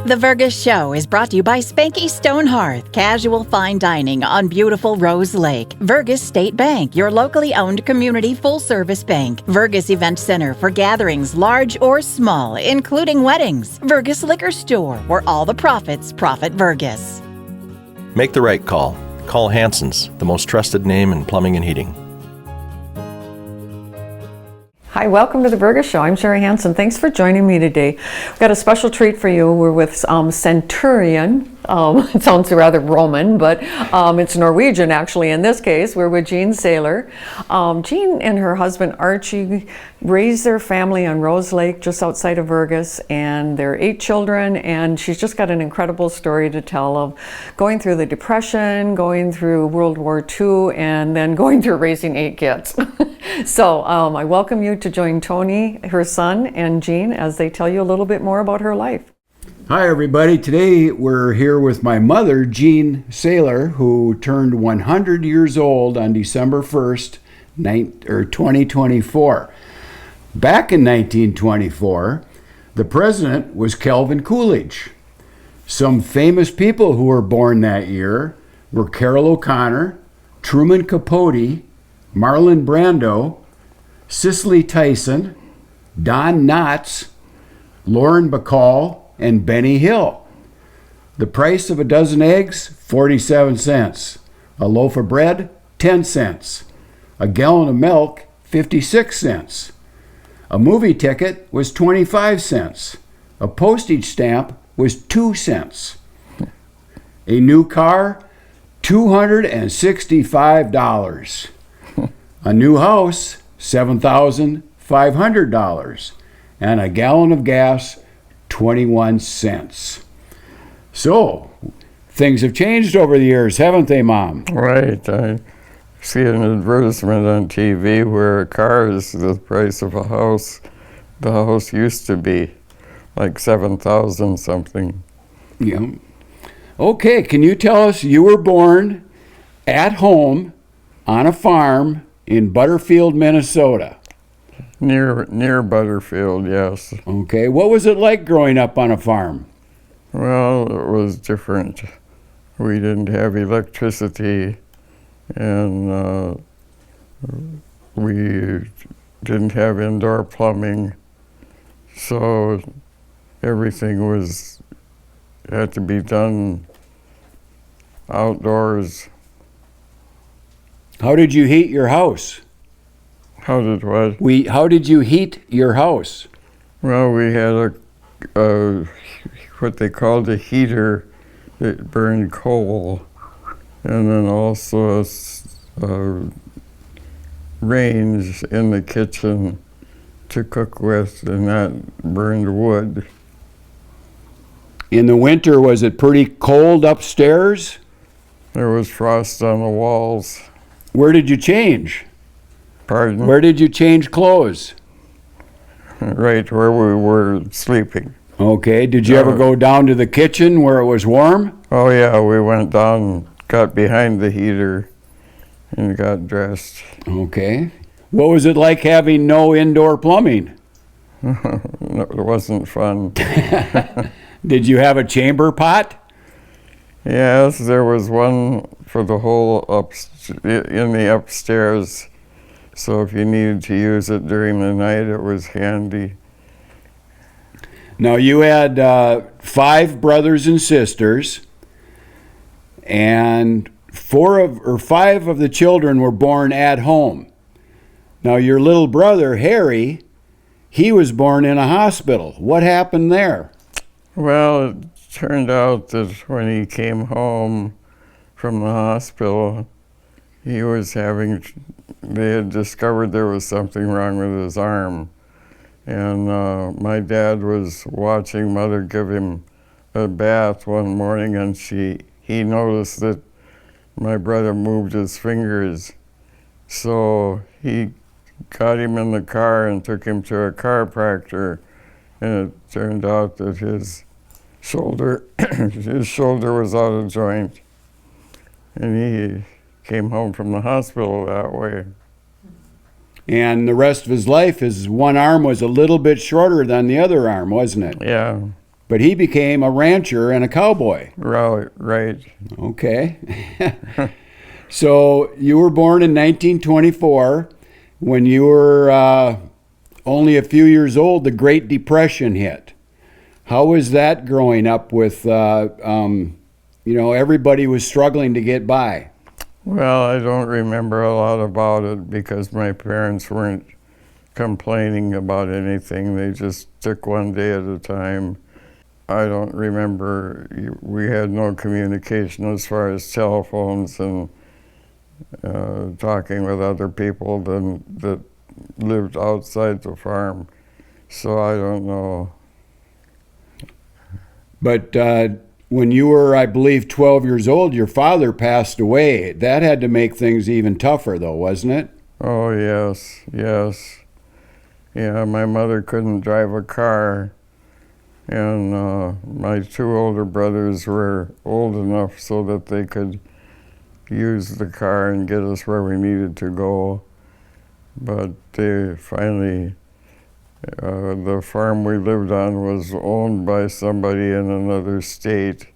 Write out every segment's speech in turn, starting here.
The Vergas Show is brought to you by Spanky Stone Hearth, casual fine dining on beautiful Rose Lake. Vergas State Bank, your locally owned community full-service bank. Vergas Event Center for gatherings large or small, including weddings. Vergas Liquor Store, where all the profits profit Vergas. Make the right call. Call Hanson's, the most trusted name in plumbing and heating. Hi, welcome to the Vergas Show. I'm Sherry Hanson. Thanks for joining me today. We've got a special treat for you. We're with Centurion. It sounds rather Roman, but it's Norwegian actually in this case. We're with Jean Saylor. Jean and her husband Archie raised their family on Rose Lake just outside of Vergas, and they're 8 children, and she's just got an incredible story to tell of going through the Depression, going through World War II, and then going through raising 8 kids. So I welcome you to join Tony, her son, and Jean as they tell you a little bit more about her life. Hi everybody, today we're here with my mother, Jean Saylor, who turned 100 years old on December 1st, 2024. Back in 1924, the president was Calvin Coolidge. Some famous people who were born that year were Carroll O'Connor, Truman Capote, Marlon Brando, Cicely Tyson, Don Knotts, Lauren Bacall, and Benny Hill. The price of a dozen eggs, 47 cents. A loaf of bread, 10 cents. A gallon of milk, 56 cents. A movie ticket was 25 cents. A postage stamp was 2 cents. A new car, $265. A new house, $7,500. And a gallon of gas, 21 cents. So, things have changed over the years, haven't they, Mom? Right. I see an advertisement on TV where a car is the price of a house. The house used to be like 7,000 something. Yeah. Okay, can you tell us, you were born at home on a farm in Butterfield, Minnesota. Near Butterfield, yes. Okay, what was it like growing up on a farm? Well, it was different. We didn't have electricity, and we didn't have indoor plumbing, so everything had to be done outdoors. How did you heat your house? How did what? How did you heat your house? Well, we had a what they called a heater that burned coal, and then also a range in the kitchen to cook with, and that burned wood. In the winter, was it pretty cold upstairs? There was frost on the walls. Where did you change? Pardon? Where did you change clothes? Right where we were sleeping. Okay, did you ever go down to the kitchen where it was warm? Oh yeah, we went down, got behind the heater, and got dressed. Okay. What was it like having no indoor plumbing? It wasn't fun. Did you have a chamber pot? Yes, there was one for the whole in the upstairs. So if you needed to use it during the night, it was handy. Now you had 5 brothers and sisters, and 5 of the children were born at home. Now your little brother, Harry, he was born in a hospital. What happened there? Well, it turned out that when he came home from the hospital, they had discovered there was something wrong with his arm. And my dad was watching Mother give him a bath one morning, and he noticed that my brother moved his fingers. So he got him in the car and took him to a chiropractor, and it turned out that his shoulder was out of joint, and he came home from the hospital that way. And the rest of his life, his one arm was a little bit shorter than the other arm, wasn't it? Yeah. but he became a rancher and a cowboy. Right. Okay. So you were born in 1924. When you were only a few years old, the Great Depression hit. How was that growing up with, everybody was struggling to get by? Well, I don't remember a lot about it because my parents weren't complaining about anything. They just took one day at a time. I don't remember. We had no communication as far as telephones and talking with other people that lived outside the farm. So I don't know. But when you were, I believe, 12 years old, your father passed away. That had to make things even tougher, though, wasn't it? Oh, yes. Yeah, my mother couldn't drive a car, and my two older brothers were old enough so that they could use the car and get us where we needed to go. But they finally, the farm we lived on was owned by somebody in another state,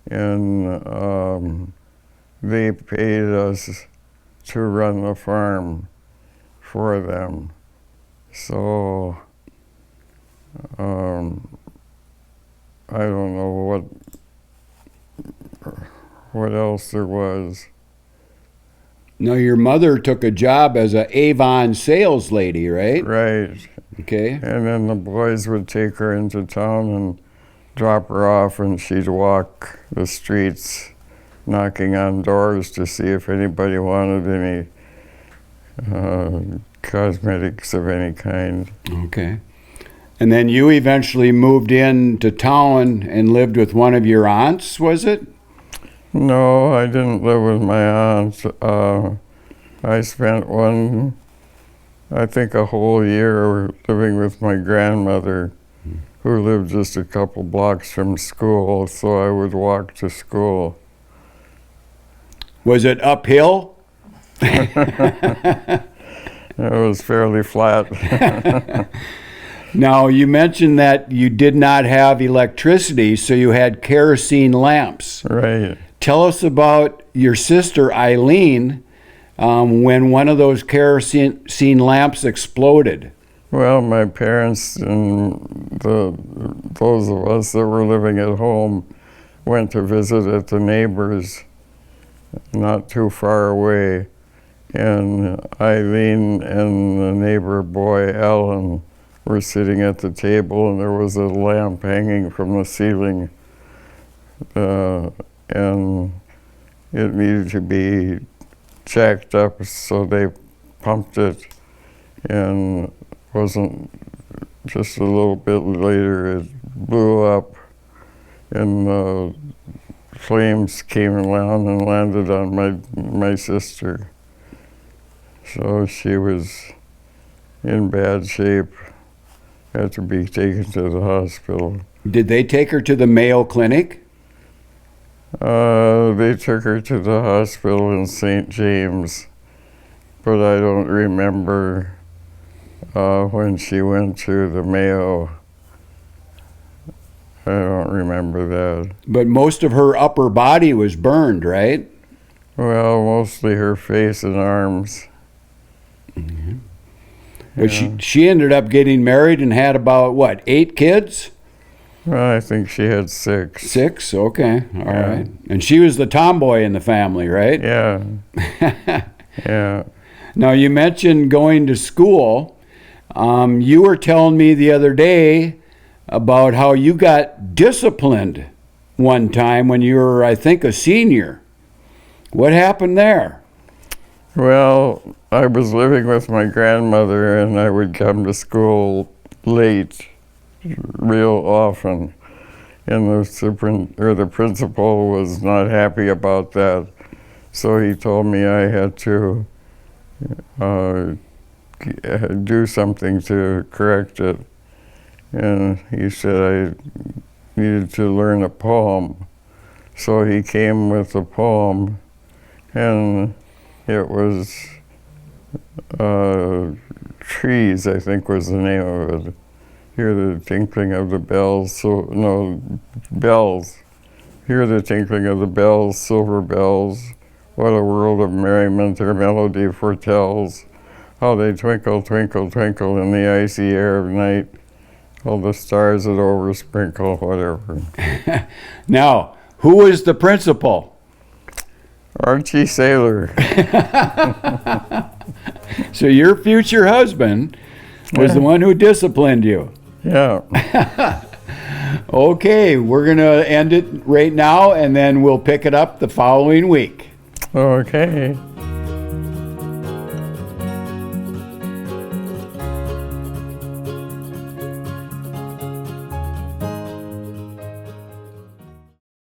and they paid us to run the farm for them. So I don't know what else there was. Now, your mother took a job as a Avon sales lady, right? Right. Okay. And then the boys would take her into town and drop her off, and she'd walk the streets knocking on doors to see if anybody wanted any cosmetics of any kind. Okay. And then you eventually moved into town and lived with one of your aunts, was it? No, I didn't live with my aunt. I spent I think a whole year living with my grandmother, who lived just a couple blocks from school, so I would walk to school. Was it uphill? It was fairly flat. Now, you mentioned that you did not have electricity, so you had kerosene lamps. Right. Tell us about your sister Eileen when one of those kerosene lamps exploded. Well, my parents and those of us that were living at home went to visit at the neighbors not too far away, and Eileen and the neighbor boy Alan were sitting at the table, and there was a lamp hanging from the ceiling, and it needed to be jacked up, so they pumped it, and wasn't just a little bit later it blew up, and the flames came around and landed on my sister. So she was in bad shape, had to be taken to the hospital. Did they take her to the Mayo Clinic? They took her to the hospital in St. James, but I don't remember when she went to the Mayo. I don't remember that. But most of her upper body was burned, right? Well, mostly her face and arms. Mm-hmm. But she ended up getting married and had about, 8 kids? Well, I think she had 6. 6? Okay. All right. And she was the tomboy in the family, right? Yeah. Yeah. Now, you mentioned going to school. You were telling me the other day about how you got disciplined one time when you were, I think, a senior. What happened there? Well, I was living with my grandmother, and I would come to school late real often, and the principal was not happy about that, so he told me I had to do something to correct it, and he said I needed to learn a poem, so he came with a poem, and it was Trees, I think was the name of it. hear the tinkling of the bells, bells. Hear the tinkling of the bells, silver bells. What a world of merriment their melody foretells. How they twinkle, twinkle, twinkle in the icy air of night. All the stars that oversprinkle, whatever. Now, who was the principal? Archie Sailor. So your future husband was the one who disciplined you. Yeah. Okay, we're going to end it right now, and then we'll pick it up the following week. Okay.